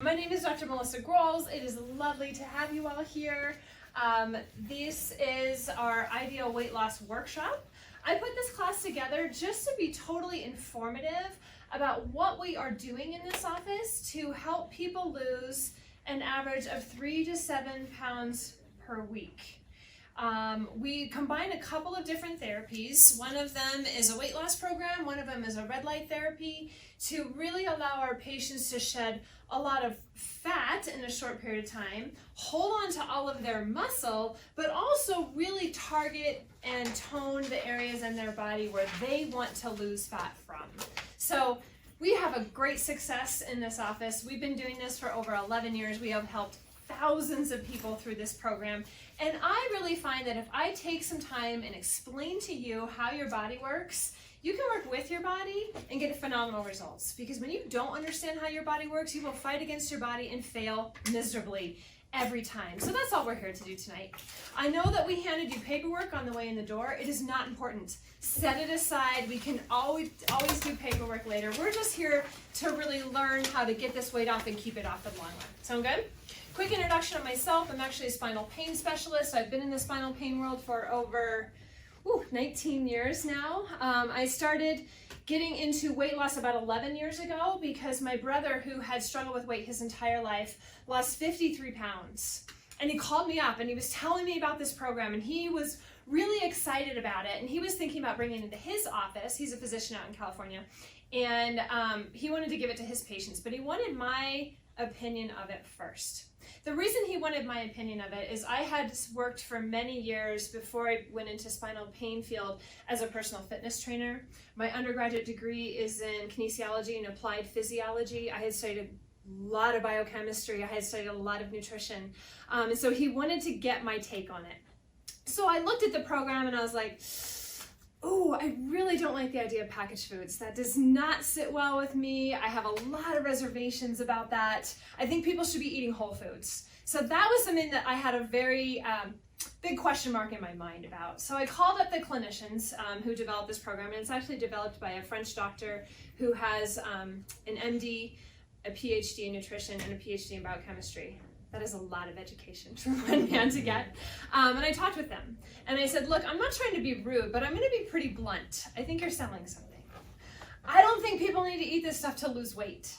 My name is Dr. Melissa Groelz. It is lovely to have you all here. This is our Ideal Weight Loss Workshop. I put this class together just to be totally informative about what we are doing in this office to help people lose an average of 3 to 7 pounds per week. We combine a couple of different therapies. One of them is a weight loss program, one of them is a red light therapy to really allow our patients to shed a lot of fat in a short period of time, hold on to all of their muscle, but also really target and tone the areas in their body where they want to lose fat from. So we have a great success in this office. We've been doing this for over 11 years. We have helped thousands of people through this program. And I really find that if I take some time and explain to you how your body works, you can work with your body and get phenomenal results. Because when you don't understand how your body works, you will fight against your body and fail miserably every time. So that's all we're here to do tonight. I know that we handed you paperwork on the way in the door. It is not important. Set it aside. We can always do paperwork later. We're just here to really learn how to get this weight off and keep it off for the long run. Sound good? Quick introduction of myself. I'm actually a spinal pain specialist. I've been in the spinal pain world for over 19 years now. I started getting into weight loss about 11 years ago because my brother, who had struggled with weight his entire life, lost 53 pounds. And he called me up and he was telling me about this program and he was really excited about it. And he was thinking about bringing it into his office. He's a physician out in California. And he wanted to give it to his patients, but he wanted my opinion of it first. The reason he wanted my opinion of it is I had worked for many years before I went into spinal pain field as a personal fitness trainer. My undergraduate degree is in kinesiology and applied physiology. I had studied a lot of biochemistry. I had studied a lot of nutrition. And so he wanted to get my take on it. So I looked at the program and I was like, oh, I really don't like the idea of packaged foods. That does not sit well with me. I have a lot of reservations about that. I think people should be eating whole foods. So that was something that I had a very big question mark in my mind about. So I called up the clinicians who developed this program, and it's actually developed by a French doctor who has an MD, a PhD in nutrition, and a PhD in biochemistry. That is a lot of education for one man to get. And I talked with them. And I said, look, I'm not trying to be rude, but I'm going to be pretty blunt. I think you're selling something. I don't think people need to eat this stuff to lose weight.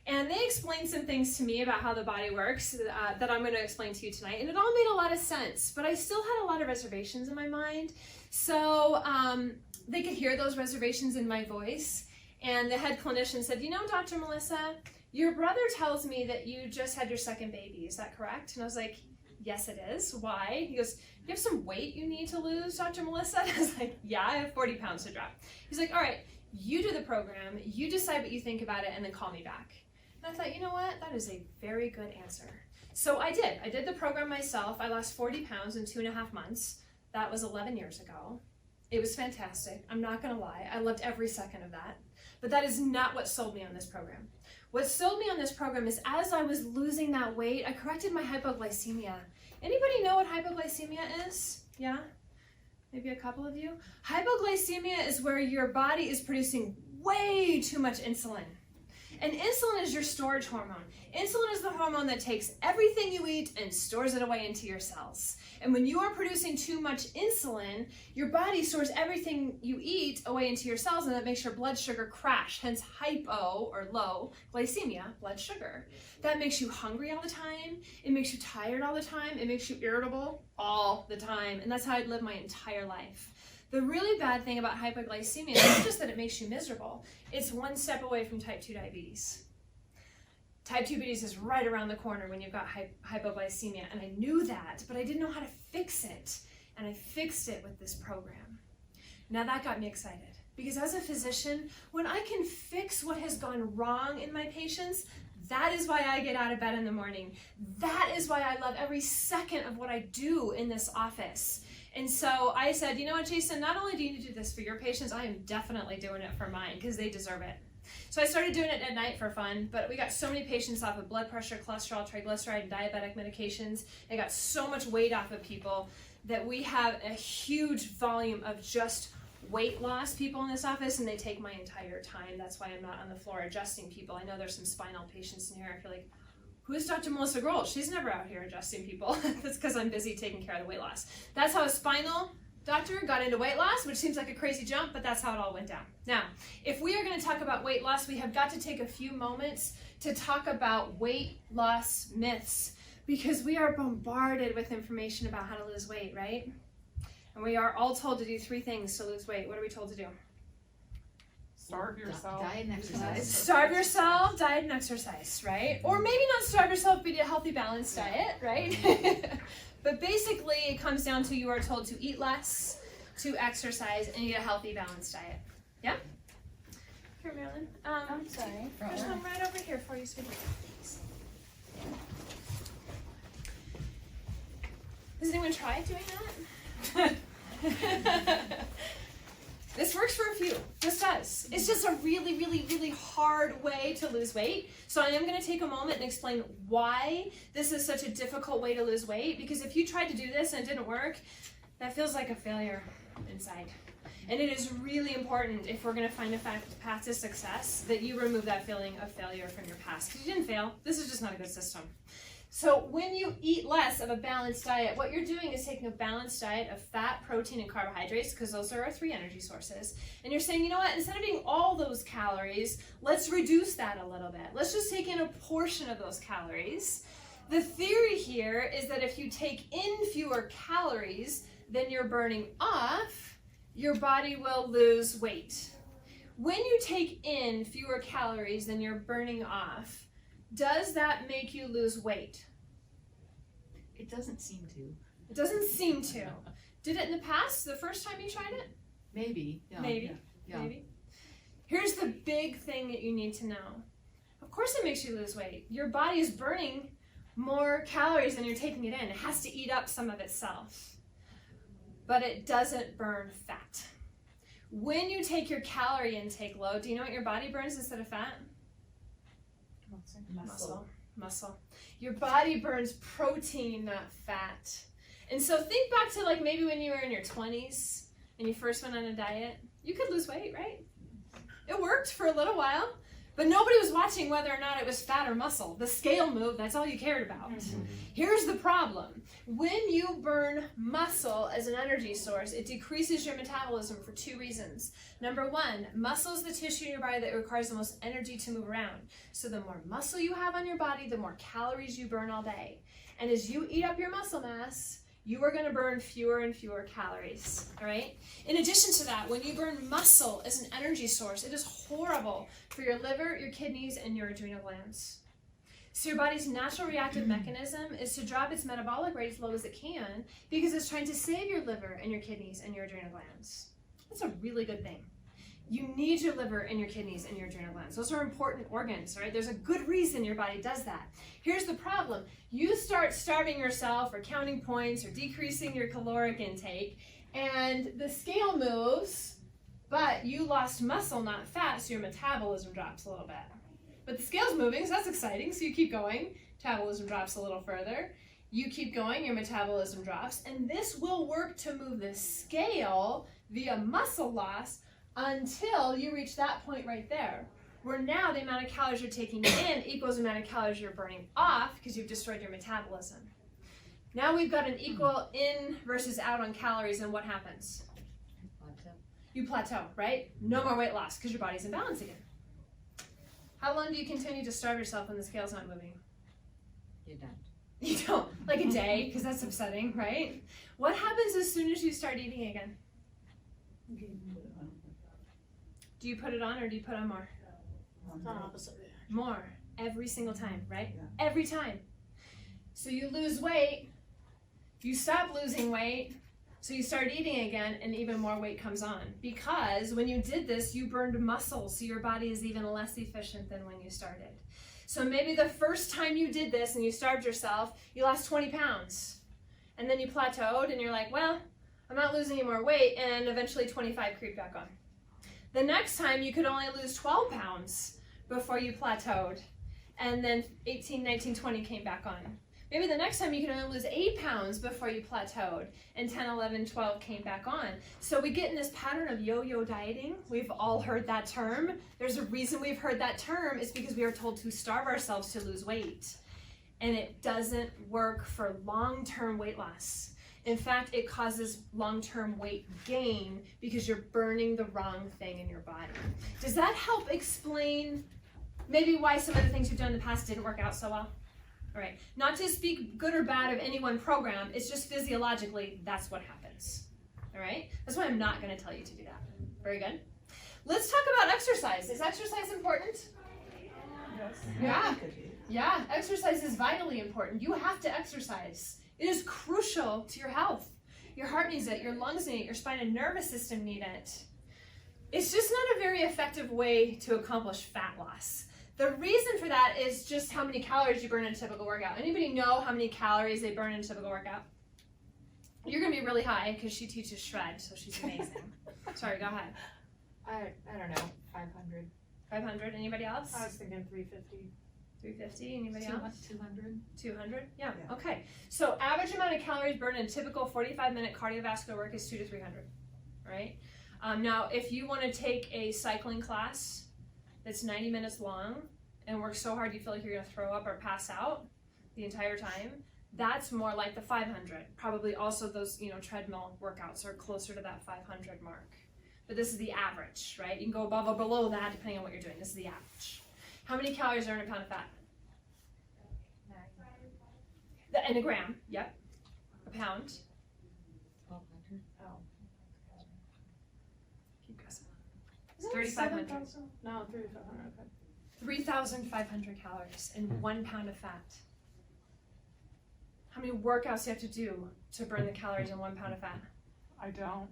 And they explained some things to me about how the body works that I'm going to explain to you tonight. And it all made a lot of sense, but I still had a lot of reservations in my mind. So they could hear those reservations in my voice. And the head clinician said, you know, Dr. Melissa, your brother tells me that you just had your second baby. Is that correct? And I was like, yes, it is. Why? He goes, you have some weight you need to lose, Dr. Melissa? And I was like, yeah, I have 40 pounds to drop. He's like, all right, you do the program, you decide what you think about it, and then call me back. And I thought, you know what? That is a very good answer. So I did. I did the program myself. I lost 40 pounds in 2.5 months. That was 11 years ago. It was fantastic. I'm not going to lie. I loved every second of that. But that is not what sold me on this program. What sold me on this program is as I was losing that weight, I corrected my hypoglycemia. Anybody know what hypoglycemia is? Yeah? Maybe a couple of you? Hypoglycemia is where your body is producing way too much insulin. And insulin is your storage hormone. Insulin is the hormone that takes everything you eat and stores it away into your cells. And when you are producing too much insulin, your body stores everything you eat away into your cells, and that makes your blood sugar crash, hence hypo or low glycemia, blood sugar. That makes you hungry all the time. It makes you tired all the time. It makes you irritable all the time. And that's how I'd lived my entire life. The really bad thing about hypoglycemia is not just that it makes you miserable, it's one step away from type 2 diabetes. Type 2 diabetes is right around the corner when you've got hypoglycemia, and I knew that, but I didn't know how to fix it, and I fixed it with this program. Now that got me excited, because as a physician, when I can fix what has gone wrong in my patients, that is why I get out of bed in the morning. That is why I love every second of what I do in this office. And so I said, you know what, Jason, not only do you need to do this for your patients, I am definitely doing it for mine because they deserve it. So I started doing it at night for fun, but we got so many patients off of blood pressure, cholesterol, triglyceride, and diabetic medications. I got so much weight off of people that we have a huge volume of just weight loss people in this office, and they take my entire time. That's why I'm not on the floor adjusting people. I know there's some spinal patients in here. I feel like, Who's Dr. Melissa Groelz? She's never out here adjusting people. That's because I'm busy taking care of the weight loss. That's how a spinal doctor got into weight loss, which seems like a crazy jump, but that's how it all went down. Now, if we are going to talk about weight loss, we have got to take a few moments to talk about weight loss myths, because we are bombarded with information about how to lose weight, right? And we are all told to do 3 things to lose weight. What are we told to do? Starve yourself. Diet and exercise. Starve yourself, diet and exercise, right? Or maybe not starve yourself, but eat a healthy, balanced diet, right? But basically, it comes down to you are told to eat less, to exercise, and eat a healthy, balanced diet. Yeah? Here, Marilyn. I'm sorry. There's one right over here for you, sweetie. Has anyone tried doing that? This works for a few. This does. It's just a really, really, really hard way to lose weight. So I am going to take a moment and explain why this is such a difficult way to lose weight. Because if you tried to do this and it didn't work, that feels like a failure inside. And it is really important, if we're going to find a path to success, that you remove that feeling of failure from your past. Because you didn't fail. This is just not a good system. So when you eat less of a balanced diet, what you're doing is taking a balanced diet of fat, protein, and carbohydrates, because those are our 3 energy sources. And you're saying, you know what, instead of eating all those calories, let's reduce that a little bit. Let's just take in a portion of those calories. The theory here is that if you take in fewer calories than you're burning off, your body will lose weight. When you take in fewer calories than you're burning off, does that make you lose weight? It doesn't seem to. It doesn't seem to. Did it in the past, the first time you tried it? Maybe. Yeah. Maybe. Yeah. Maybe. Here's the big thing that you need to know. Of course it makes you lose weight. Your body is burning more calories than you're taking it in. It has to eat up some of itself. But it doesn't burn fat. When you take your calorie intake low, do you know what your body burns instead of fat? Muscle. Your body burns protein, not fat. And so think back to like maybe when you were in your 20s and you first went on a diet. You could lose weight, right? It worked for a little while, but nobody was watching whether or not it was fat or muscle. The scale moved, that's all you cared about. Here's the problem. When you burn muscle as an energy source, it decreases your metabolism for 2 reasons. Number 1, muscle is the tissue in your body that requires the most energy to move around. So the more muscle you have on your body, the more calories you burn all day. And as you eat up your muscle mass, you are going to burn fewer and fewer calories, all right? In addition to that, when you burn muscle as an energy source, it is horrible for your liver, your kidneys, and your adrenal glands. So your body's natural reactive mechanism is to drop its metabolic rate as low as it can because it's trying to save your liver and your kidneys and your adrenal glands. That's a really good thing. You need your liver and your kidneys and your adrenal glands. Those are important organs, right? There's a good reason your body does that. Here's the problem. You start starving yourself or counting points or decreasing your caloric intake, and the scale moves, but you lost muscle, not fat, so your metabolism drops a little bit. But the scale's moving, so that's exciting, so you keep going. Metabolism drops a little further. You keep going, your metabolism drops, and this will work to move the scale via muscle loss until you reach that point right there, where now the amount of calories you're taking in equals the amount of calories you're burning off because you've destroyed your metabolism. Now we've got an equal in versus out on calories, and what happens? Plateau. You plateau, right? No more weight loss because your body's in balance again. How long do you continue to starve yourself when the scale's not moving? You're done. You don't. Like a day, because that's upsetting, right? What happens as soon as you start eating again? Do you put it on or do you put on more? More. Every single time, right? Yeah. Every time. So you lose weight, you stop losing weight, so you start eating again, and even more weight comes on. Because when you did this, you burned muscle, so your body is even less efficient than when you started. So maybe the first time you did this and you starved yourself, you lost 20 pounds. And then you plateaued, and you're like, well, I'm not losing any more weight, and eventually 25 creeped back on. The next time you could only lose 12 pounds before you plateaued, and then 18, 19, 20 came back on. Maybe the next time you could only lose 8 pounds before you plateaued, and 10, 11, 12 came back on. So we get in this pattern of yo-yo dieting. We've all heard that term. There's a reason we've heard that term. It's because we are told to starve ourselves to lose weight. and it doesn't work for long-term weight loss. In fact, it causes long-term weight gain because you're burning the wrong thing in your body. Does that help explain maybe why some of the things you've done in the past didn't work out so well? All right, not to speak good or bad of any one program, it's just physiologically, that's what happens. All right, that's why I'm not gonna tell you to do that. Very good. Let's talk about exercise. Is exercise important? Yes. Yeah, exercise is vitally important. You have to exercise. It is crucial to your health. Your heart needs it, your lungs need it, your spine and nervous system need it. It's just not a very effective way to accomplish fat loss. The reason for that is just how many calories you burn in a typical workout. Anybody know how many calories they burn in a typical workout? You're gonna be really high because she teaches shred, so she's amazing. Sorry, go ahead. I don't know, 500. 500, anybody else? I was thinking 350. 350, anybody else? 200. 200? Yeah, Yeah. okay. So average amount of calories burned in typical 45-minute cardiovascular work is 200 to 300, right? Now, if you want to take a cycling class that's 90 minutes long and work so hard you feel like you're going to throw up or pass out the entire time, that's more like the 500. Probably also those, treadmill workouts are closer to that 500 mark. But this is the average, right? You can go above or below that depending on what you're doing. This is the average. How many calories are in a pound of fat? In a gram, yep. A pound. 1,200. Oh. Keep guessing. Isn't it 3,500. 7,000? No, 3,500, okay. 3,500 calories in 1 pound of fat. How many workouts do you have to do to burn the calories in 1 pound of fat? I don't.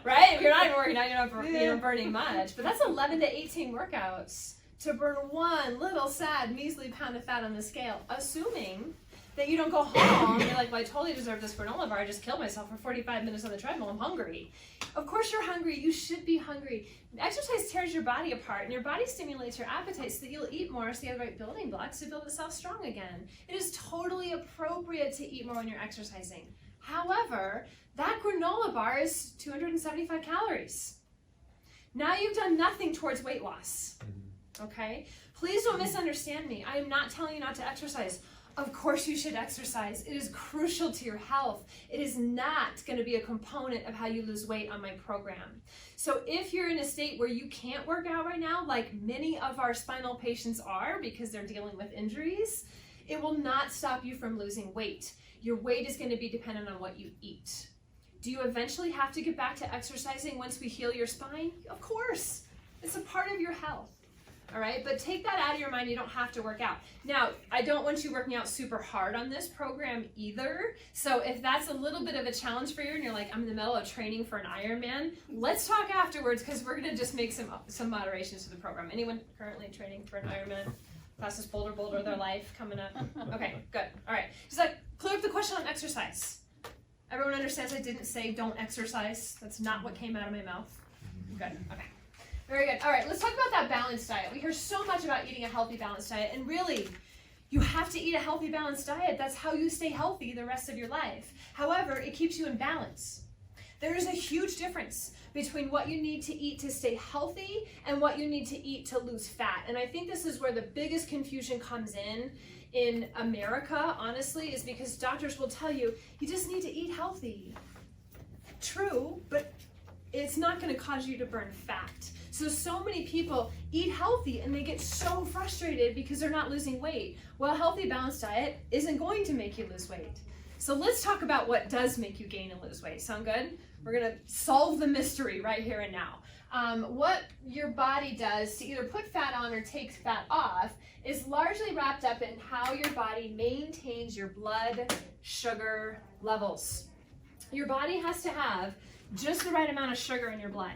Right? If you're not even working out, you're not burning much. But that's 11 to 18 workouts to burn 1 little sad measly pound of fat on the scale, assuming that you don't go home and you're like, well, I totally deserve this granola bar. I just killed myself for 45 minutes on the treadmill. I'm hungry. Of course you're hungry. You should be hungry. Exercise tears your body apart, and your body stimulates your appetite so that you'll eat more, so you have the right building blocks to build itself strong again. It is totally appropriate to eat more when you're exercising. However, that granola bar is 275 calories. Now you've done nothing towards weight loss. Okay? Please don't misunderstand me. I am not telling you not to exercise. Of course you should exercise. It is crucial to your health. It is not going to be a component of how you lose weight on my program. So if you're in a state where you can't work out right now, like many of our spinal patients are because they're dealing with injuries, it will not stop you from losing weight. Your weight is going to be dependent on what you eat. Do you eventually have to get back to exercising once we heal your spine? Of course. It's a part of your health. All right, but take that out of your mind. You don't have to work out. Now, I don't want you working out super hard on this program either. So if that's a little bit of a challenge for you and you're like, I'm in the middle of training for an Ironman, let's talk afterwards because we're going to just make some moderations to the program. Anyone currently training for an Ironman? Fastest boulder of their life coming up? Okay, good. All right. Just like clear up the question on exercise. Everyone understands I didn't say don't exercise. That's not what came out of my mouth. Good. Okay. Very good. All right, let's talk about that balanced diet. We hear so much about eating a healthy balanced diet, and really, you have to eat a healthy balanced diet. That's how you stay healthy the rest of your life. However, it keeps you in balance. There is a huge difference between what you need to eat to stay healthy and what you need to eat to lose fat. And I think this is where the biggest confusion comes in America, honestly, is because doctors will tell you, you just need to eat healthy. True, but it's not going to cause you to burn fat. So many people eat healthy and they get so frustrated because they're not losing weight. Well, a healthy balanced diet isn't going to make you lose weight. So let's talk about what does make you gain and lose weight. Sound good? We're going to solve the mystery right here and now. What your body does to either put fat on or take fat off is largely wrapped up in how your body maintains your blood sugar levels. Your body has to have just the right amount of sugar in your blood.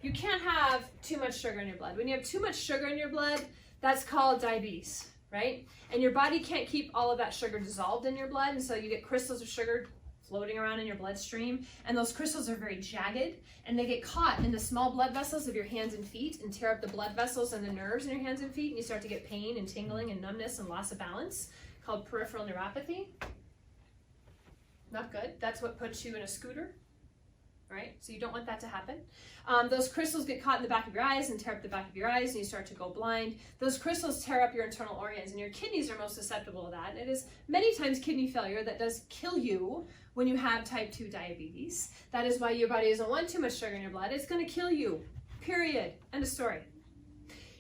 You can't have too much sugar in your blood. When you have too much sugar in your blood, that's called diabetes, right? And your body can't keep all of that sugar dissolved in your blood, and so you get crystals of sugar floating around in your bloodstream, and those crystals are very jagged, and they get caught in the small blood vessels of your hands and feet and tear up the blood vessels and the nerves in your hands and feet, and you start to get pain and tingling and numbness and loss of balance, called peripheral neuropathy. Not good. That's what puts you in a scooter right? So you don't want that to happen. Those crystals get caught in the back of your eyes and tear up the back of your eyes, and you start to go blind. Those crystals tear up your internal organs, and your kidneys are most susceptible to that. And it is many times kidney failure that does kill you when you have type 2 diabetes. That is why your body doesn't want too much sugar in your blood. It's going to kill you, period. End of story.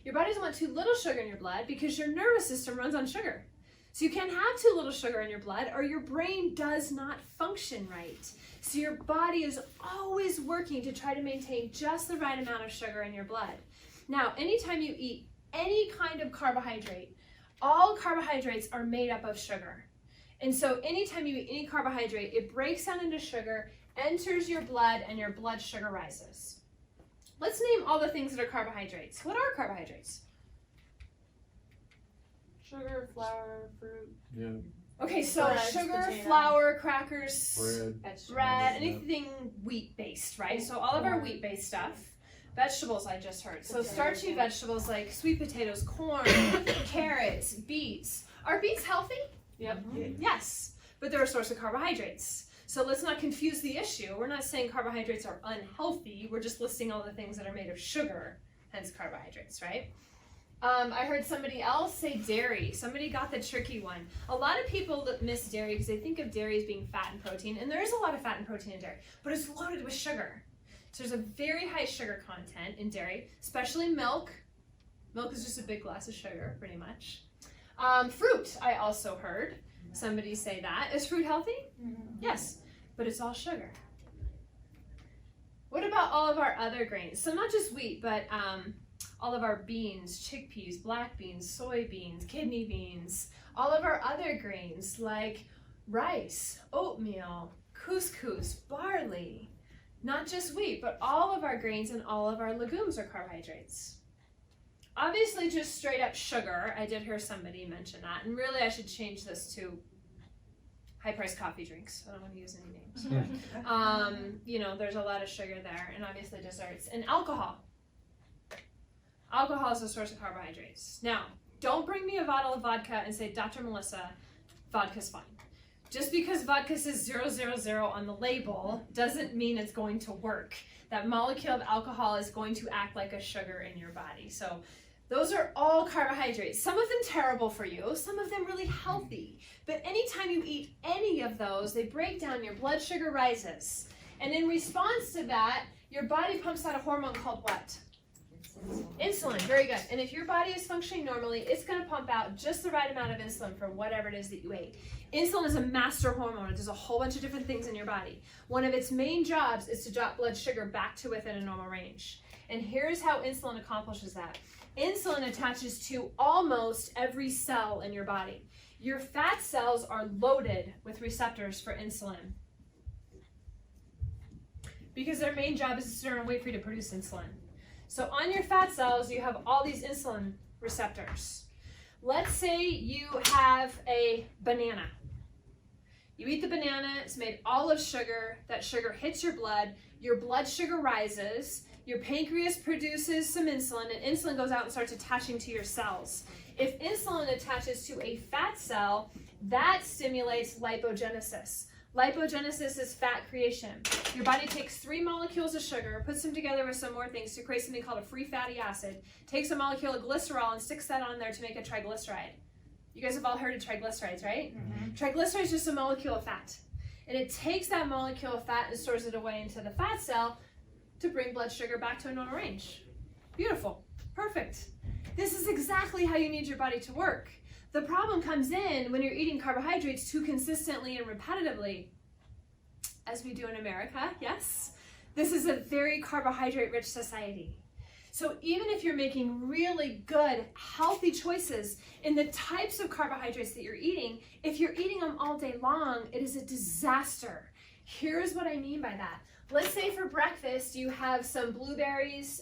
Your body doesn't want too little sugar in your blood because your nervous system runs on sugar. So you can't have too little sugar in your blood or your brain does not function right. So your body is always working to try to maintain just the right amount of sugar in your blood. Now, anytime you eat any kind of carbohydrate, all carbohydrates are made up of sugar. And so anytime you eat any carbohydrate, it breaks down into sugar, enters your blood, and your blood sugar rises. Let's name all the things that are carbohydrates. What are carbohydrates? Sugar, flour, fruit. Yeah. Okay, so Bread, sugar, potato. flour, crackers, Bread. bread, anything wheat-based, right? So all of our wheat-based stuff. Vegetables, I just heard. So starchy vegetables like sweet potatoes, corn, carrots, beets. Are beets healthy? Yep. Yes, but they're a source of carbohydrates. So let's not confuse the issue. We're not saying carbohydrates are unhealthy. We're just listing all the things that are made of sugar, hence carbohydrates, right? I heard somebody else say dairy. Somebody got the tricky one. A lot of people miss dairy because they think of dairy as being fat and protein, and there is a lot of fat and protein in dairy, but it's loaded with sugar. So there's a very high sugar content in dairy, especially milk. Milk is just a big glass of sugar, pretty much. Fruit, I also heard somebody say that. Is fruit healthy? Mm-hmm. Yes, but it's all sugar. What about all of our other grains? So not just wheat, but all of our beans, chickpeas, black beans, soybeans, kidney beans, all of our other grains like rice, oatmeal, couscous, barley, not just wheat, but all of our grains and all of our legumes are carbohydrates. Obviously just straight up sugar. I did hear somebody mention that, and really I should change this to high-priced coffee drinks. I don't want to use any names. You know, there's a lot of sugar there, and obviously desserts. And alcohol. Alcohol is a source of carbohydrates. Now, don't bring me a bottle of vodka and say, Dr. Melissa, vodka's fine. Just because vodka says 000 on the label doesn't mean it's going to work. That molecule of alcohol is going to act like a sugar in your body. So those are all carbohydrates. Some of them terrible for you, some of them really healthy. But anytime you eat any of those, they break down, your blood sugar rises. And in response to that, your body pumps out a hormone called what? Insulin. Very good. And if your body is functioning normally, it's going to pump out just the right amount of insulin for whatever it is that you ate. Insulin is a master hormone. It does a whole bunch of different things in your body. One of its main jobs is to drop blood sugar back to within a normal range. And here's how insulin accomplishes that. Insulin attaches to almost every cell in your body. Your fat cells are loaded with receptors for insulin because their main job is to sit and wait for you to produce insulin. So on your fat cells, you have all these insulin receptors. Let's say you have a banana. You eat the banana, it's made all of sugar. That sugar hits your blood sugar rises, your pancreas produces some insulin, and insulin goes out and starts attaching to your cells. If insulin attaches to a fat cell, that stimulates lipogenesis. Lipogenesis is fat creation. Your body takes 3 molecules of sugar, puts them together with some more things to create something called a free fatty acid, takes a molecule of glycerol and sticks that on there to make a triglyceride. You guys have all heard of triglycerides, right? Mm-hmm. Triglyceride is just a molecule of fat. And it takes that molecule of fat and stores it away into the fat cell to bring blood sugar back to a normal range. Beautiful. Perfect. This is exactly how you need your body to work. The problem comes in when you're eating carbohydrates too consistently and repetitively, as we do in America, yes? This is a very carbohydrate-rich society. So even if you're making really good, healthy choices in the types of carbohydrates that you're eating, if you're eating them all day long, it is a disaster. Here's what I mean by that. Let's say for breakfast you have some blueberries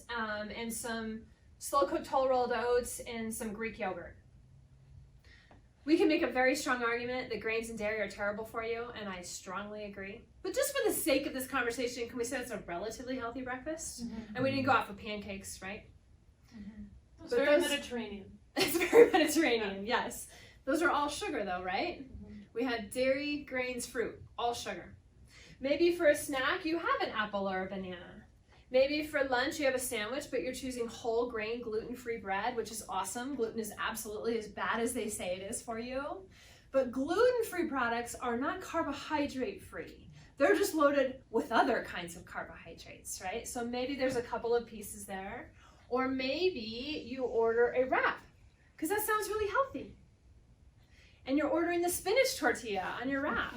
and some slow-cooked whole rolled oats and some Greek yogurt. We can make a very strong argument that grains and dairy are terrible for you, and I strongly agree. But just for the sake of this conversation, can we say it's a relatively healthy breakfast? Mm-hmm. And we didn't go off with pancakes, right? Mm-hmm. It's very Mediterranean. It's very Mediterranean, yes. Those are all sugar though, right? Mm-hmm. We had dairy, grains, fruit, all sugar. Maybe for a snack, you have an apple or a banana. Maybe for lunch, you have a sandwich, but you're choosing whole grain, gluten-free bread, which is awesome. Gluten is absolutely as bad as they say it is for you. But gluten-free products are not carbohydrate-free. They're just loaded with other kinds of carbohydrates, right? So maybe there's a couple of pieces there. Or maybe you order a wrap, because that sounds really healthy. And you're ordering the spinach tortilla on your wrap.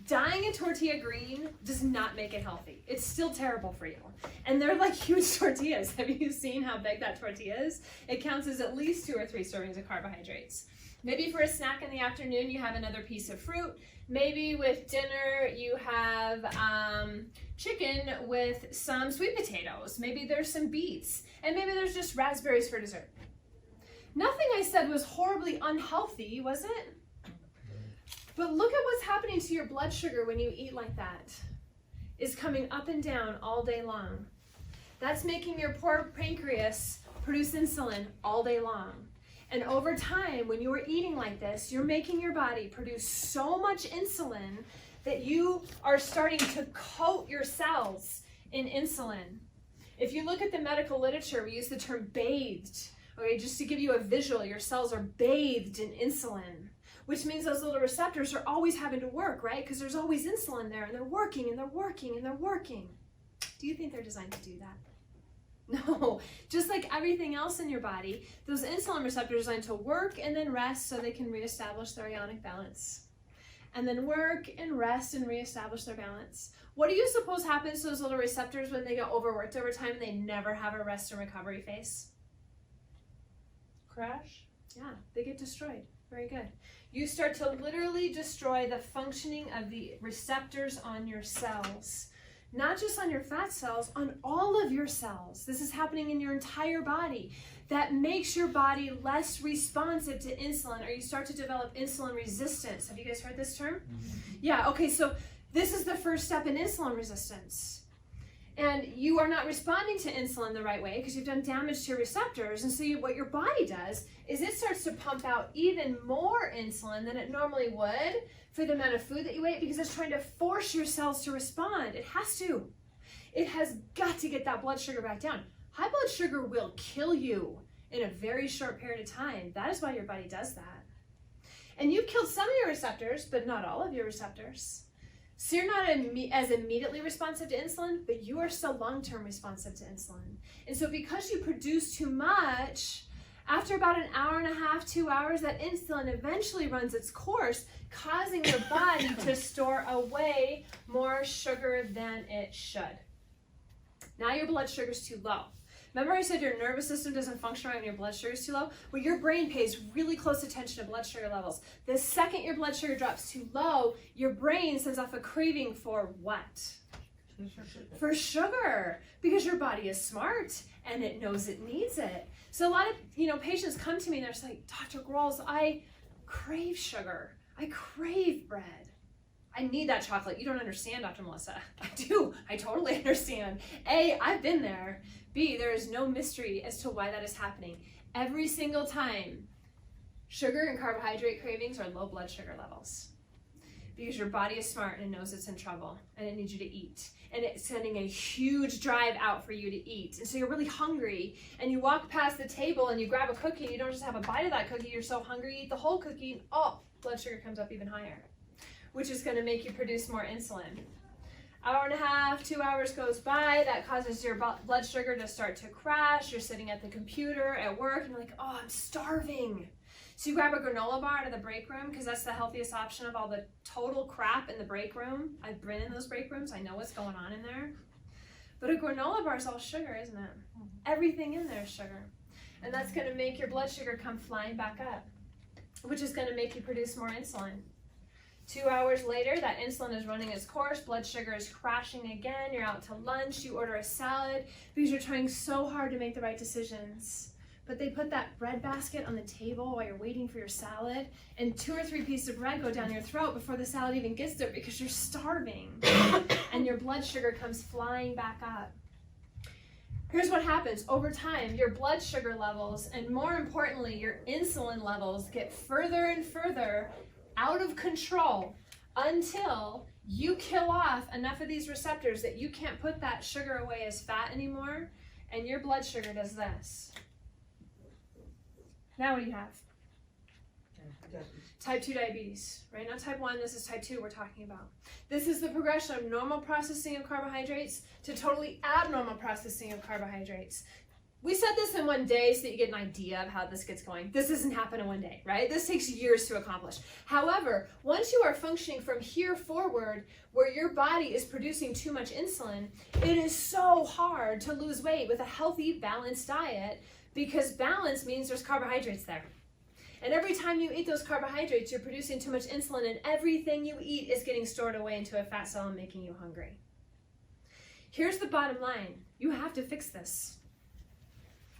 Dyeing a tortilla green does not make it healthy. It's still terrible for you. And they're like huge tortillas. Have you seen how big that tortilla is? It counts as at least 2 or 3 servings of carbohydrates. Maybe for a snack in the afternoon, you have another piece of fruit. Maybe with dinner, you have chicken with some sweet potatoes. Maybe there's some beets. And maybe there's just raspberries for dessert. Nothing I said was horribly unhealthy, was it? But look at what's happening to your blood sugar when you eat like that. It's coming up and down all day long. That's making your poor pancreas produce insulin all day long. And over time, when you are eating like this, you're making your body produce so much insulin that you are starting to coat your cells in insulin. If you look at the medical literature, we use the term bathed. Okay, just to give you a visual, your cells are bathed in insulin, which means those little receptors are always having to work, right? Because there's always insulin there, and they're working, and they're working, and they're working. Do you think they're designed to do that? No, just like everything else in your body, those insulin receptors are designed to work and then rest so they can reestablish their ionic balance. And then work and rest and reestablish their balance. What do you suppose happens to those little receptors when they get overworked over time and they never have a rest and recovery phase? Crash? Yeah, they get destroyed. Very good. You start to literally destroy the functioning of the receptors on your cells. Not just on your fat cells, on all of your cells. This is happening in your entire body. That makes your body less responsive to insulin, or you start to develop insulin resistance. Have you guys heard this term? Mm-hmm. Yeah, okay, so this is the first step in insulin resistance. And you are not responding to insulin the right way because you've done damage to your receptors. And so what your body does is it starts to pump out even more insulin than it normally would for the amount of food that you ate, because it's trying to force your cells to respond. It has to. It has got to get that blood sugar back down. High blood sugar will kill you in a very short period of time. That is why your body does that. And you've killed some of your receptors, but not all of your receptors. So you're not as immediately responsive to insulin, but you are still long-term responsive to insulin. And so because you produce too much, after about an hour and a half, 2 hours, that insulin eventually runs its course, causing your body to store away more sugar than it should. Now your blood sugar is too low. Remember I said your nervous system doesn't function right when your blood sugar is too low? Well, your brain pays really close attention to blood sugar levels. The second your blood sugar drops too low, your brain sends off a craving for what? For sugar, because your body is smart and it knows it needs it. So a lot of patients come to me and they're just like, Dr. Groelz, I crave sugar. I crave bread. I need that chocolate. You don't understand, Dr. Melissa. I do. I totally understand. A, I've been there. B, there is no mystery as to why that is happening. Every single time, sugar and carbohydrate cravings are low blood sugar levels. Because your body is smart and it knows it's in trouble and it needs you to eat. And it's sending a huge drive out for you to eat. And so you're really hungry and you walk past the table and you grab a cookie and you don't just have a bite of that cookie, you're so hungry you eat the whole cookie and blood sugar comes up even higher, which is going to make you produce more insulin. Hour and a half, 2 hours goes by, that causes your blood sugar to start to crash. You're sitting at the computer at work and you're like, I'm starving. So you grab a granola bar out of the break room because that's the healthiest option of all the total crap in the break room. I've been in those break rooms. I know what's going on in there. But a granola bar is all sugar, isn't it? Everything in there is sugar. And that's going to make your blood sugar come flying back up, which is going to make you produce more insulin. 2 hours later, that insulin is running its course, blood sugar is crashing again, you're out to lunch, you order a salad because you're trying so hard to make the right decisions. But they put that bread basket on the table while you're waiting for your salad, and 2 or 3 pieces of bread go down your throat before the salad even gets there because you're starving, and your blood sugar comes flying back up. Here's what happens. Over time, your blood sugar levels, and more importantly, your insulin levels get further and further out of control until You kill off enough of these receptors that you can't put that sugar away as fat anymore, and your blood sugar does this. Now what do you have? Type 2 diabetes, right? Not type 1, this is type 2 we're talking about. This is the progression of normal processing of carbohydrates to totally abnormal processing of carbohydrates. We said this in one day so that you get an idea of how this gets going. This doesn't happen in one day, right? This takes years to accomplish. However, once you are functioning from here forward, where your body is producing too much insulin, it is so hard to lose weight with a healthy, balanced diet, because balance means there's carbohydrates there. And every time you eat those carbohydrates, you're producing too much insulin, and everything you eat is getting stored away into a fat cell and making you hungry. Here's the bottom line. You have to fix this.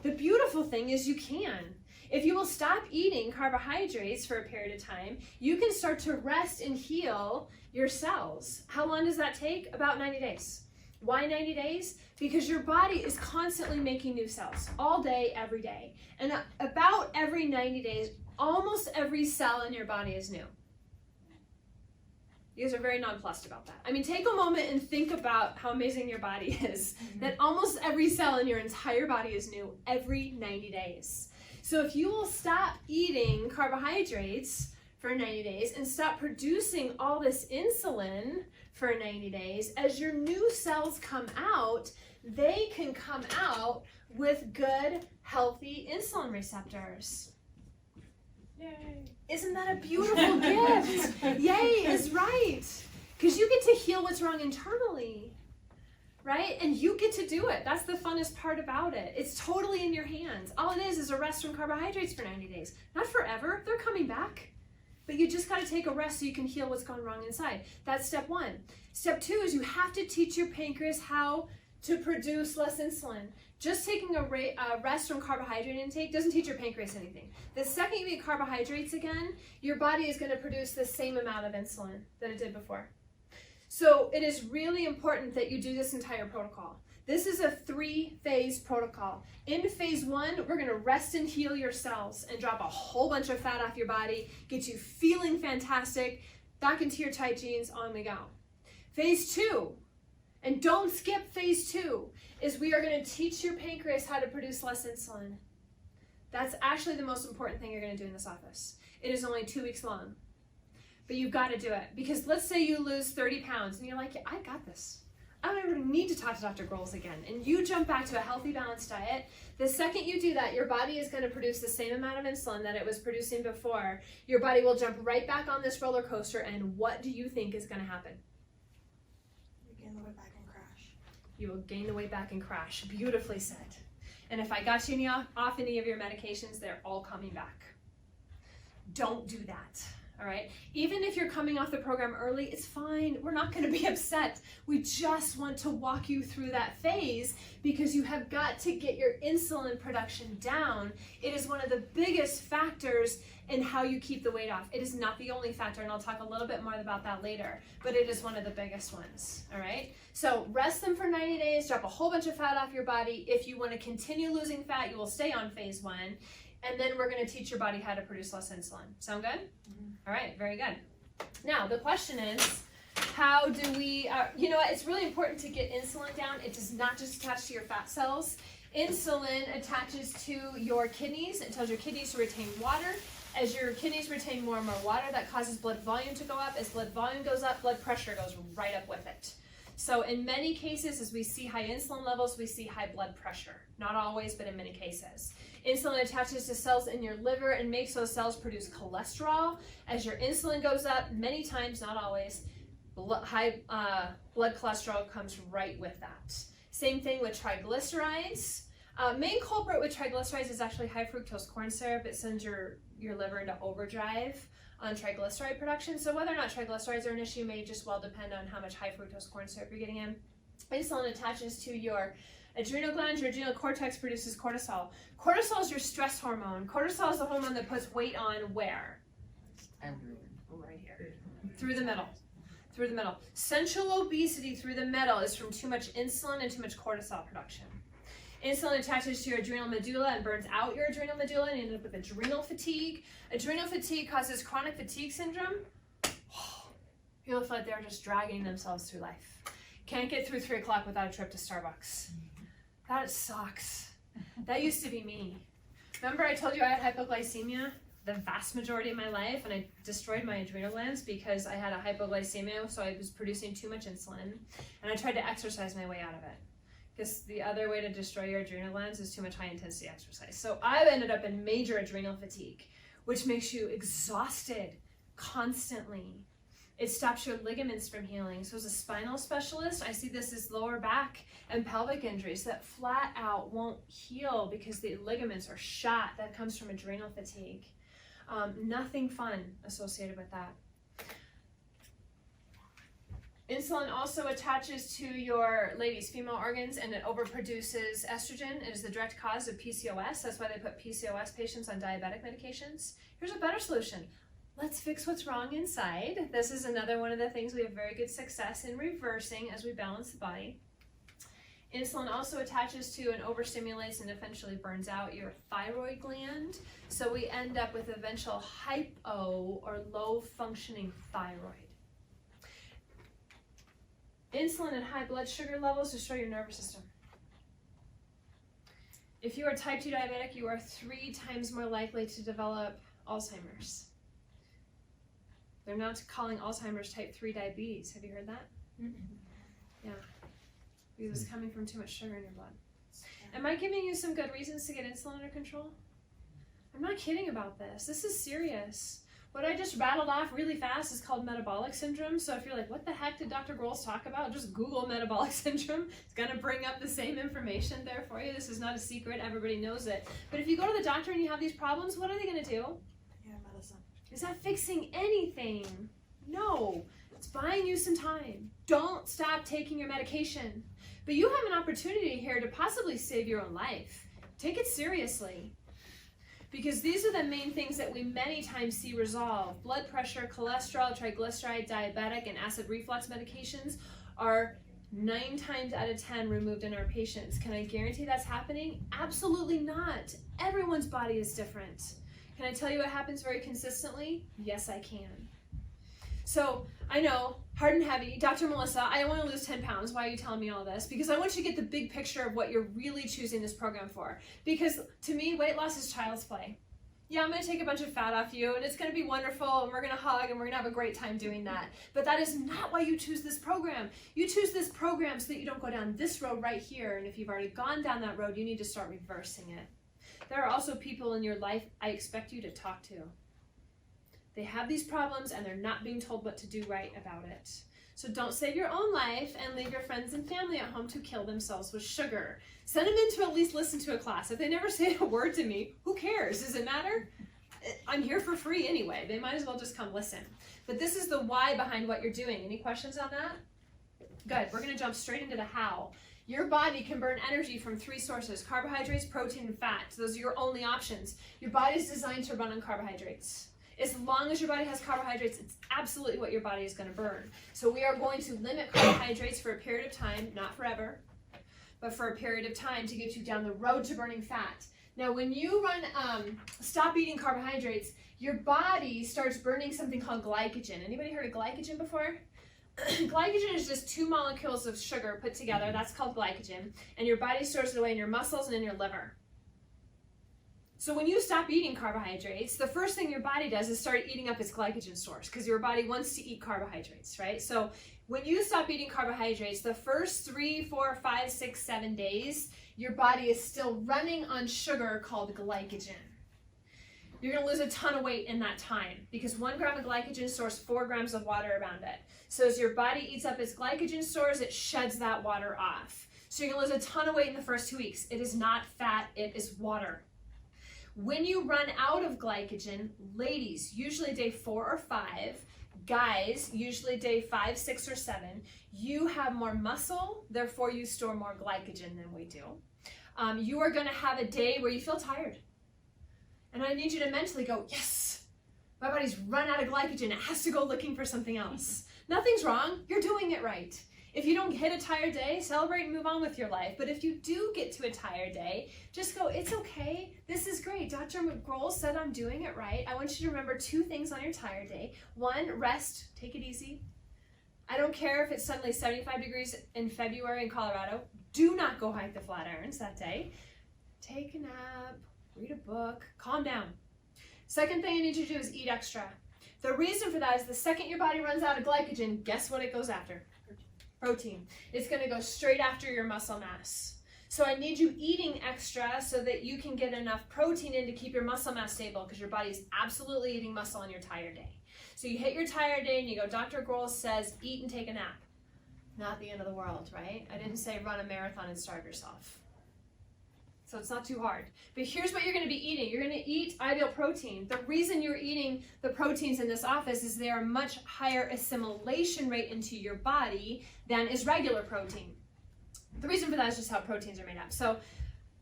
The beautiful thing is you can. If you will stop eating carbohydrates for a period of time, you can start to rest and heal your cells. How long does that take? About 90 days. Why 90 days? Because your body is constantly making new cells all day, every day. And about every 90 days, almost every cell in your body is new. You guys are very nonplussed about that. I mean, take a moment and think about how amazing your body is. That almost every cell in your entire body is new every 90 days. So if you will stop eating carbohydrates for 90 days and stop producing all this insulin for 90 days, as your new cells come out, they can come out with good, healthy insulin receptors. Yay. Isn't that a beautiful gift? Yay is right. Because you get to heal what's wrong internally, right? And you get to do it. That's the funnest part about it. It's totally in your hands. All it is a rest from carbohydrates for 90 days. Not forever. They're coming back. But you just got to take a rest so you can heal what's gone wrong inside. That's step 1. Step 2 is you have to teach your pancreas how to produce less insulin. Just taking a rest from carbohydrate intake doesn't teach your pancreas anything. The second you eat carbohydrates again, your body is going to produce the same amount of insulin that it did before. So it is really important that you do this entire protocol. This is a 3-phase protocol. In phase 1, we're going to rest and heal your cells and drop a whole bunch of fat off your body, get you feeling fantastic, back into your tight jeans, on we go. Phase 2, and don't skip phase 2, is we are going to teach your pancreas how to produce less insulin. That's actually the most important thing you're going to do in this office. It is only 2 weeks long, but you've got to do it. Because let's say you lose 30 pounds and you're like, yeah, I got this. I don't ever need to talk to Dr. Groelz again. And you jump back to a healthy, balanced diet. The second you do that, your body is going to produce the same amount of insulin that it was producing before. Your body will jump right back on this roller coaster, and what do you think is going to happen? You gain the weight back and crash. You will gain the weight back and crash. Beautifully said. And if I got you off any of your medications, they're all coming back. Don't do that. All right. Even if you're coming off the program early, it's fine. We're not going to be upset. We just want to walk you through that phase because you have got to get your insulin production down. It is one of the biggest factors in how you keep the weight off. It is not the only factor, and I'll talk a little bit more about that later, but it is one of the biggest ones. All right. So rest them for 90 days, drop a whole bunch of fat off your body. If you want to continue losing fat, you will stay on phase 1. And then we're going to teach your body how to produce less insulin. Sound good? Mm-hmm. All right, very good. Now, the question is, how do we, you know what, it's really important to get insulin down. It does not just attach to your fat cells. Insulin attaches to your kidneys. It tells your kidneys to retain water. As your kidneys retain more and more water, that causes blood volume to go up. As blood volume goes up, blood pressure goes right up with it. So in many cases, as we see high insulin levels, we see high blood pressure. Not always, but in many cases. Insulin attaches to cells in your liver and makes those cells produce cholesterol. As your insulin goes up, many times, not always, high blood cholesterol comes right with that. Same thing with triglycerides. Main culprit with triglycerides is actually high fructose corn syrup. It sends your liver into overdrive on triglyceride production. So whether or not triglycerides are an issue may just well depend on how much high fructose corn syrup you're getting in. Insulin attaches to your adrenal glands. Your adrenal cortex produces cortisol. Cortisol is your stress hormone. Cortisol is the hormone that puts weight on where? Everywhere. Right here. Through the middle. Through the middle. Central obesity through the middle is from too much insulin and too much cortisol production. Insulin attaches to your adrenal medulla and burns out your adrenal medulla, and you end up with adrenal fatigue. Adrenal fatigue causes chronic fatigue syndrome. People feel like they're just dragging themselves through life. Can't get through 3 o'clock without a trip to Starbucks. That sucks. That used to be me. Remember I told you I had hypoglycemia the vast majority of my life, and I destroyed my adrenal glands because I had a hypoglycemia, so I was producing too much insulin, and I tried to exercise my way out of it. Because the other way to destroy your adrenal glands is too much high intensity exercise. So I ended up in major adrenal fatigue, which makes you exhausted constantly. It stops your ligaments from healing. So as a spinal specialist, I see this as lower back and pelvic injuries that flat out won't heal because the ligaments are shot. That comes from adrenal fatigue. Nothing fun associated with that. Insulin also attaches to your ladies' female organs, and it overproduces estrogen. It is the direct cause of PCOS. That's why they put PCOS patients on diabetic medications. Here's a better solution. Let's fix what's wrong inside. This is another one of the things we have very good success in reversing as we balance the body. Insulin also attaches to and overstimulates and eventually burns out your thyroid gland. So we end up with eventual hypo or low functioning thyroid. Insulin and high blood sugar levels destroy your nervous system. If you are type 2 diabetic, you are 3 times more likely to develop Alzheimer's. They're now calling Alzheimer's type 3 diabetes. Have you heard that? Yeah. Because it's coming from too much sugar in your blood. Am I giving you some good reasons to get insulin under control? I'm not kidding about this. This is serious. What I just rattled off really fast is called metabolic syndrome. So if you're like, what the heck did Dr. Groelz talk about? Just Google metabolic syndrome. It's going to bring up the same information there for you. This is not a secret. Everybody knows it. But if you go to the doctor and you have these problems, what are they going to do? Yeah, medicine. Is that fixing anything? No. It's buying you some time. Don't stop taking your medication. But you have an opportunity here to possibly save your own life. Take it seriously. Because these are the main things that we many times see resolve. Blood pressure, cholesterol, triglyceride, diabetic, and acid reflux medications are 9 times out of 10 removed in our patients. Can I guarantee that's happening? Absolutely not. Everyone's body is different. Can I tell you what happens very consistently? Yes, I can. So I know, hard and heavy, Dr. Melissa, I want to lose 10 pounds. Why are you telling me all this? Because I want you to get the big picture of what you're really choosing this program for. Because to me, weight loss is child's play. Yeah, I'm going to take a bunch of fat off you, and it's going to be wonderful, and we're going to hug, and we're going to have a great time doing that. But that is not why you choose this program. You choose this program so that you don't go down this road right here, and if you've already gone down that road, you need to start reversing it. There are also people in your life I expect you to talk to. They have these problems and they're not being told what to do right about it. So don't save your own life and leave your friends and family at home to kill themselves with sugar. Send them in to at least listen to a class. If they never say a word to me, who cares? Does it matter? I'm here for free anyway. They might as well just come listen. But this is the why behind what you're doing. Any questions on that? Good. We're going to jump straight into the how. Your body can burn energy from 3 sources: carbohydrates, protein, and fat. Those are your only options. Your body's designed to run on carbohydrates. As long as your body has carbohydrates, it's absolutely what your body is going to burn. So we are going to limit carbohydrates for a period of time, not forever, but for a period of time to get you down the road to burning fat. Now, when you stop eating carbohydrates, your body starts burning something called glycogen. Anybody heard of glycogen before? Glycogen is just 2 molecules of sugar put together. That's called glycogen. And your body stores it away in your muscles and in your liver. So when you stop eating carbohydrates, the first thing your body does is start eating up its glycogen stores, because your body wants to eat carbohydrates, right? So when you stop eating carbohydrates, the first 3, 4, 5, 6, 7 days, your body is still running on sugar called glycogen. You're going to lose a ton of weight in that time, because 1 gram of glycogen stores 4 grams of water around it. So as your body eats up its glycogen stores, it sheds that water off. So you're going to lose a ton of weight in the first 2 weeks. It is not fat, it is water. When you run out of glycogen, ladies, usually day 4 or 5, guys, usually day 5, 6, or 7, you have more muscle, therefore you store more glycogen than we do. You are going to have a day where you feel tired. And I need you to mentally go, yes, my body's run out of glycogen. It has to go looking for something else. Nothing's wrong. You're doing it right. If you don't hit a tired day, celebrate and move on with your life. But if you do get to a tired day, just go, it's okay. This is great. Dr. Groelz said I'm doing it right. I want you to remember 2 things on your tired day. 1, rest. Take it easy. I don't care if it's suddenly 75 degrees in February in Colorado. Do not go hike the Flatirons that day. Take a nap, read a book, calm down. Second thing I need you to do is eat extra. The reason for that is the second your body runs out of glycogen, guess what it goes after? Protein. It's going to go straight after your muscle mass. So I need you eating extra so that you can get enough protein in to keep your muscle mass stable, because your body is absolutely eating muscle on your tired day. So you hit your tired day and you go, Dr. Groelz says, eat and take a nap. Not the end of the world, right? I didn't say run a marathon and starve yourself. So it's not too hard. But here's what you're going to be eating. You're going to eat ideal protein. The reason you're eating the proteins in this office is they are a much higher assimilation rate into your body than is regular protein. The reason for that is just how proteins are made up. So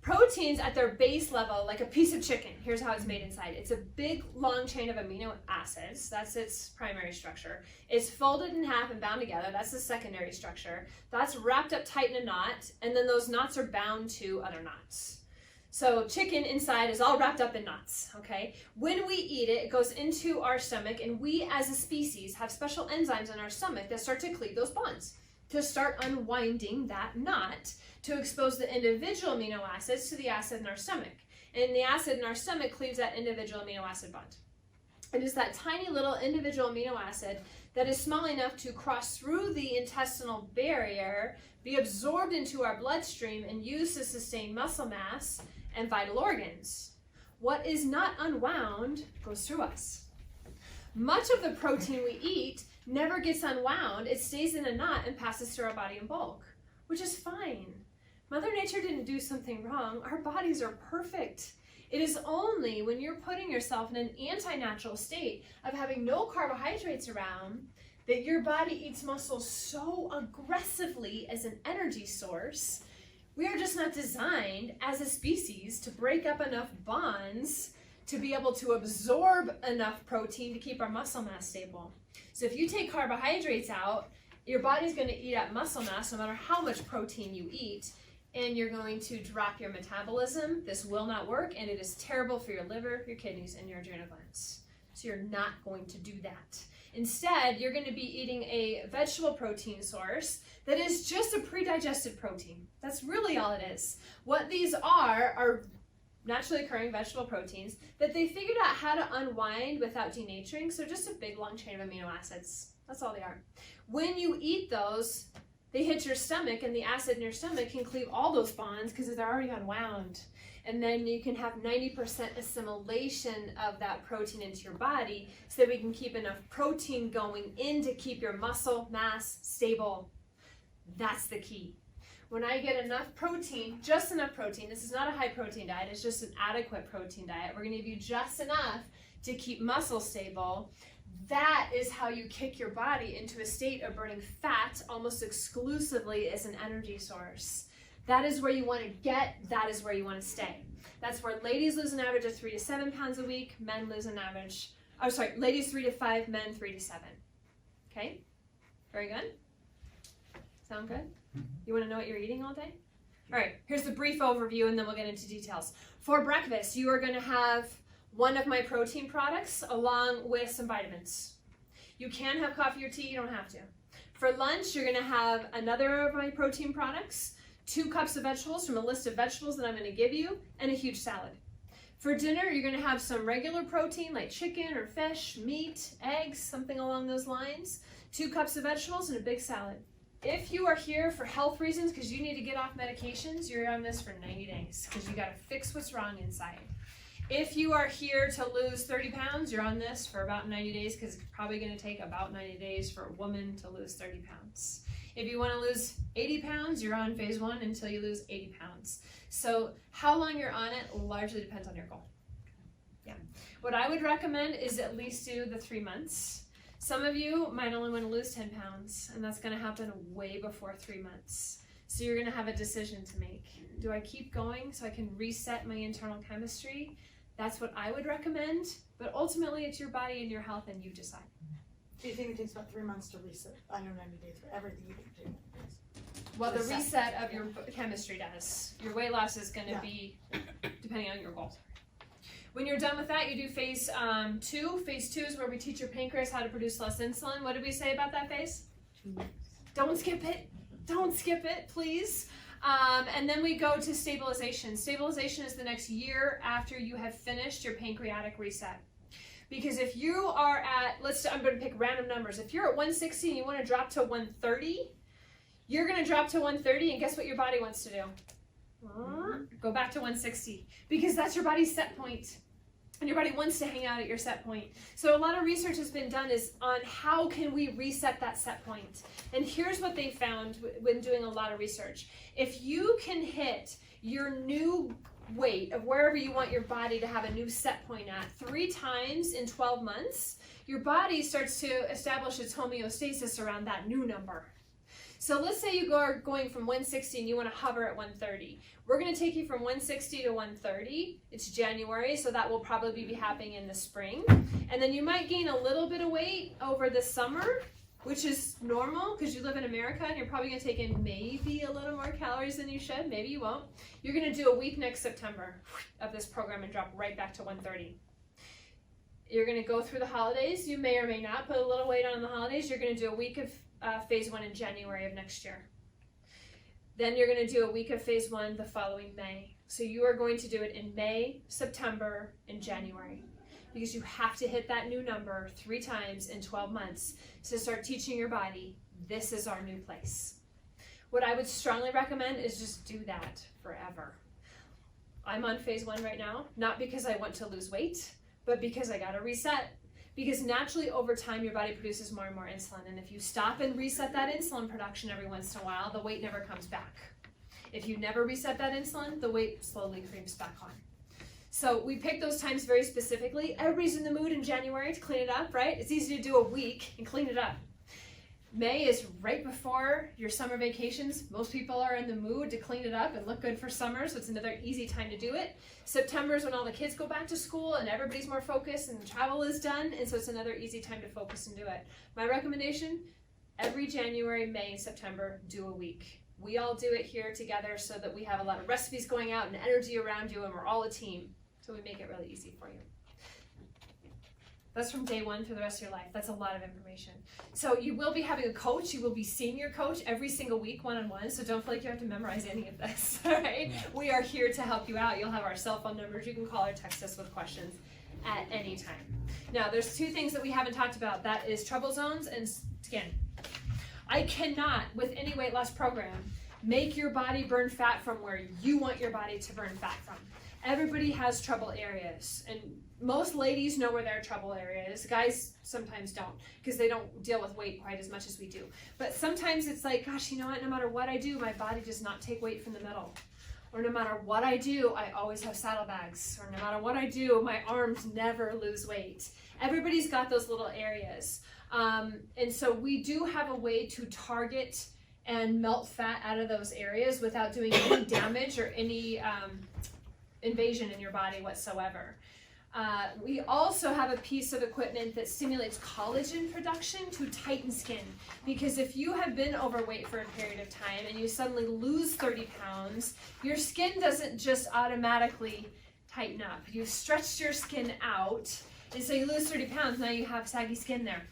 proteins at their base level, like a piece of chicken, here's how it's made inside. It's a big long chain of amino acids. That's its primary structure. It's folded in half and bound together. That's the secondary structure. That's wrapped up tight in a knot, and then those knots are bound to other knots. So chicken inside is all wrapped up in knots, okay? When we eat it, it goes into our stomach, and we as a species have special enzymes in our stomach that start to cleave those bonds, to start unwinding that knot, to expose the individual amino acids to the acid in our stomach. And the acid in our stomach cleaves that individual amino acid bond. It is that tiny little individual amino acid that is small enough to cross through the intestinal barrier, be absorbed into our bloodstream, and used to sustain muscle mass and vital organs. What is not unwound goes through us. Much of the protein we eat never gets unwound. It stays in a knot and passes through our body in bulk, which is fine. Mother Nature didn't do something wrong. Our bodies are perfect. It is only when you're putting yourself in an anti-natural state of having no carbohydrates around that your body eats muscle so aggressively as an energy source. We are just not designed as a species to break up enough bonds to be able to absorb enough protein to keep our muscle mass stable. So if you take carbohydrates out, your body's going to eat up muscle mass no matter how much protein you eat, and you're going to drop your metabolism. This will not work, and it is terrible for your liver, your kidneys, and your adrenal glands. So you're not going to do that. Instead, you're going to be eating a vegetable protein source that is just a pre-digested protein. That's really all it is. What these are naturally occurring vegetable proteins that they figured out how to unwind without denaturing, so just a big long chain of amino acids. That's all they are. When you eat those, they hit your stomach, and the acid in your stomach can cleave all those bonds because they're already unwound. And then you can have 90% assimilation of that protein into your body so that we can keep enough protein going in to keep your muscle mass stable. That's the key. When I get enough protein, just enough protein, this is not a high protein diet, it's just an adequate protein diet. We're going to give you just enough to keep muscle stable. That is how you kick your body into a state of burning fat almost exclusively as an energy source. That is where you want to get, that is where you want to stay. That's where ladies lose an average of 3 to 7 pounds a week, men lose an average, ladies 3 to 5, men 3 to 7. Okay? Very good? Sound good? You want to know what you're eating all day? All right, here's the brief overview, and then we'll get into details. For breakfast, you are going to have one of my protein products along with some vitamins. You can have coffee or tea, you don't have to. For lunch, you're going to have another of my protein products, 2 cups of vegetables from a list of vegetables that I'm going to give you, and a huge salad. For dinner, you're going to have some regular protein like chicken or fish, meat, eggs, something along those lines, 2 cups of vegetables, and a big salad. If you are here for health reasons because you need to get off medications, you're on this for 90 days because you got to fix what's wrong inside. If you are here to lose 30 pounds, you're on this for about 90 days because it's probably going to take about 90 days for a woman to lose 30 pounds. If you want to lose 80 pounds, you're on phase 1 until you lose 80 pounds. So how long you're on it largely depends on your goal. Yeah. What I would recommend is at least do the 3 months. Some of you might only want to lose 10 pounds, and that's going to happen way before 3 months. So you're going to have a decision to make. Do I keep going so I can reset my internal chemistry? That's what I would recommend, but ultimately it's your body and your health, and you decide. Do you think it takes about 3 months to reset? I know 90 days for everything you can do. Well, the reset of your chemistry does. Your weight loss is going to be depending on your goals. When you're done with that, you do phase 2. Phase 2 is where we teach your pancreas how to produce less insulin. What did we say about that phase? 2 weeks. Don't skip it. Don't skip it, please. And then we go to stabilization. Stabilization is the next year after you have finished your pancreatic reset. Because if you are at, I'm going to pick random numbers. If you're at 160 and you want to drop to 130, you're going to drop to 130, and guess what your body wants to do? Go back to 160, because that's your body's set point. And your body wants to hang out at your set point. So a lot of research has been done on how can we reset that set point. And here's what they found when doing a lot of research. If you can hit your new weight of wherever you want your body to have a new set point at 3 times in 12 months, your body starts to establish its homeostasis around that new number. So let's say you are going from 160 and you want to hover at 130. We're going to take you from 160 to 130. It's January, so that will probably be happening in the spring. And then you might gain a little bit of weight over the summer, which is normal because you live in America and you're probably going to take in maybe a little more calories than you should. Maybe you won't. You're going to do a week next September of this program and drop right back to 130. You're going to go through the holidays. You may or may not put a little weight on the holidays. You're going to do a week of phase 1 in January of next year. Then you're going to do a week of phase 1 the following May. So you are going to do it in May, September, and January, because you have to hit that new number 3 times in 12 months to start teaching your body, this is our new place. What I would strongly recommend is just do that forever. I'm on phase 1 right now, not because I want to lose weight, but because I got to reset. Because naturally over time your body produces more and more insulin, and if you stop and reset that insulin production every once in a while, the weight never comes back. If you never reset that insulin, the weight slowly creeps back on. So we pick those times very specifically. Everybody's in the mood in January to clean it up, right? It's easy to do a week and clean it up. May is right before your summer vacations. Most people are in the mood to clean it up and look good for summer, so it's another easy time to do it. September is when all the kids go back to school and everybody's more focused and travel is done, and so it's another easy time to focus and do it. My recommendation, every January, May, and September, do a week. We all do it here together so that we have a lot of recipes going out and energy around you, and we're all a team, so we make it really easy for you. That's from day 1 through the rest of your life. That's a lot of information. So you will be having a coach. You will be seeing your coach every single week, one-on-one. So don't feel like you have to memorize any of this. All right? We are here to help you out. You'll have our cell phone numbers. You can call or text us with questions at any time. Now, there's 2 things that we haven't talked about. That is trouble zones and skin. I cannot, with any weight loss program, make your body burn fat from where you want your body to burn fat from. Everybody has trouble areas, and most ladies know where their trouble area is. Guys sometimes don't, because they don't deal with weight quite as much as we do. But sometimes it's like, gosh, you know what, no matter what I do, my body does not take weight from the middle. Or no matter what I do, I always have saddlebags. Or no matter what I do, my arms never lose weight. Everybody's got those little areas. And so we do have a way to target and melt fat out of those areas without doing any damage or any invasion in your body whatsoever. We also have a piece of equipment that stimulates collagen production to tighten skin, because if you have been overweight for a period of time and you suddenly lose 30 pounds, your skin doesn't just automatically tighten up. You've stretched your skin out, and so you lose 30 pounds, now you have saggy skin there.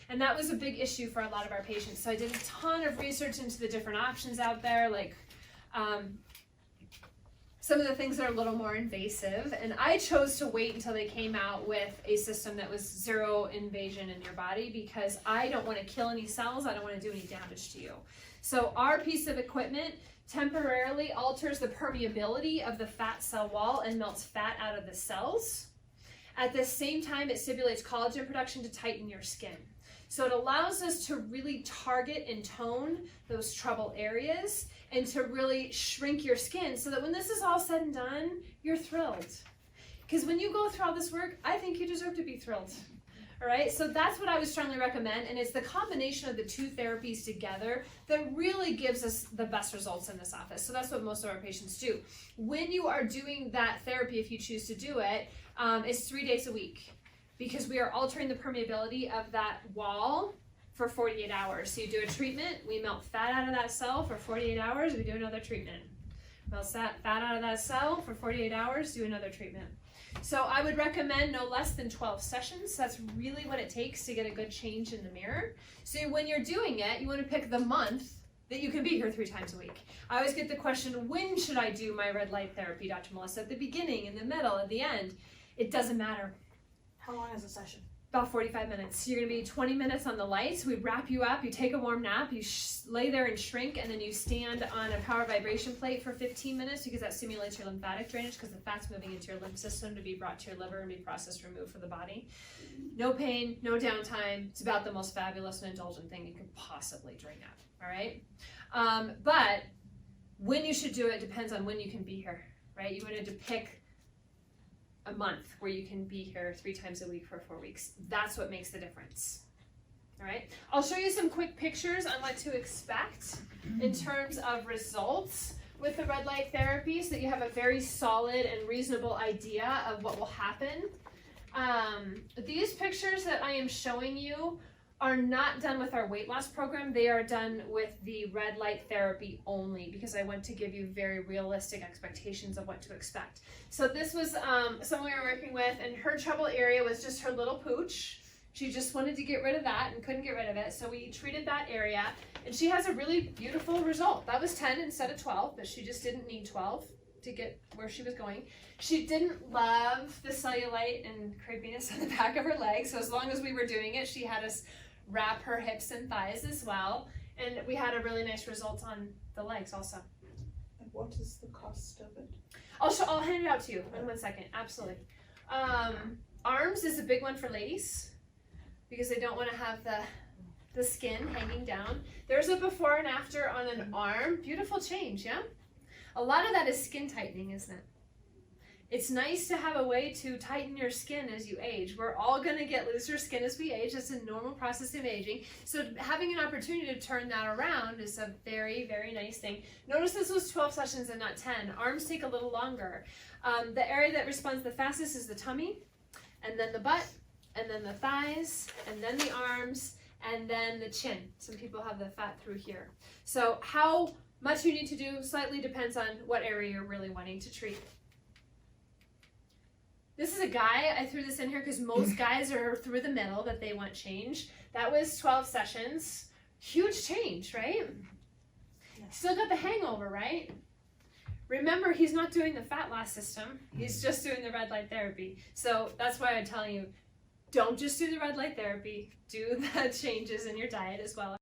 And that was a big issue for a lot of our patients. So I did a ton of research into the different options out there, like some of the things that are a little more invasive, and I chose to wait until they came out with a system that was 0 invasion in your body, because I don't want to kill any cells, I don't want to do any damage to you. So our piece of equipment temporarily alters the permeability of the fat cell wall and melts fat out of the cells. At the same time, it stimulates collagen production to tighten your skin. So it allows us to really target and tone those trouble areas and to really shrink your skin so that when this is all said and done, you're thrilled. Because when you go through all this work, I think you deserve to be thrilled. All right, so that's what I would strongly recommend, and it's the combination of the 2 therapies together that really gives us the best results in this office. So that's what most of our patients do. When you are doing that therapy, if you choose to do it, it's 3 days a week, because we are altering the permeability of that wall for 48 hours. So you do a treatment, we melt fat out of that cell for 48 hours, we do another treatment. Melt fat out of that cell for 48 hours, do another treatment. So I would recommend no less than 12 sessions. That's really what it takes to get a good change in the mirror. So when you're doing it, you want to pick the month that you can be here 3 times a week. I always get the question, when should I do my red light therapy, Dr. Melissa? At the beginning, in the middle, at the end? It doesn't matter. How long is a session? About 45 minutes. You're gonna be 20 minutes on the lights. We wrap you up, you take a warm nap, you lay there and shrink, and then you stand on a power vibration plate for 15 minutes because that stimulates your lymphatic drainage because the fat's moving into your lymph system to be brought to your liver and be processed, removed for the body. No pain, no downtime. It's about the most fabulous and indulgent thing you could possibly dream of, all right? But when you should do it depends on when you can be here, right? You wanted to pick a month where you can be here 3 times a week for 4 weeks. That's what makes the difference. All right. I'll show you some quick pictures on what to expect in terms of results with the red light therapy so that you have a very solid and reasonable idea of what will happen. These pictures that I am showing you are not done with our weight loss program. They are done with the red light therapy only because I want to give you very realistic expectations of what to expect. So this was someone we were working with, and her trouble area was just her little pooch. She just wanted to get rid of that and couldn't get rid of it. So we treated that area, and she has a really beautiful result. That was 10 instead of 12, but she just didn't need 12 to get where she was going. She didn't love the cellulite and crepiness on the back of her legs. So as long as we were doing it, she had us wrap her hips and thighs as well, and we had a really nice result on the legs also. And what is the cost of it? I'll hand it out to you in 1 second. Absolutely. Arms is a big one for ladies because they don't want to have the skin hanging down. There's a before and after on an arm. Beautiful change, yeah? A lot of that is skin tightening, isn't it? It's nice to have a way to tighten your skin as you age. We're all going to get looser skin as we age. That's a normal process of aging. So having an opportunity to turn that around is a very, very nice thing. Notice this was 12 sessions and not 10. Arms take a little longer. The area that responds the fastest is the tummy, and then the butt, and then the thighs, and then the arms, and then the chin. Some people have the fat through here. So how much you need to do slightly depends on what area you're really wanting to treat. This is a guy, I threw this in here because most guys are through the middle that they want change. That was 12 sessions. Huge change, right? Still got the hangover, right? Remember, he's not doing the fat loss system. He's just doing the red light therapy. So that's why I'm telling you, don't just do the red light therapy. Do the changes in your diet as well.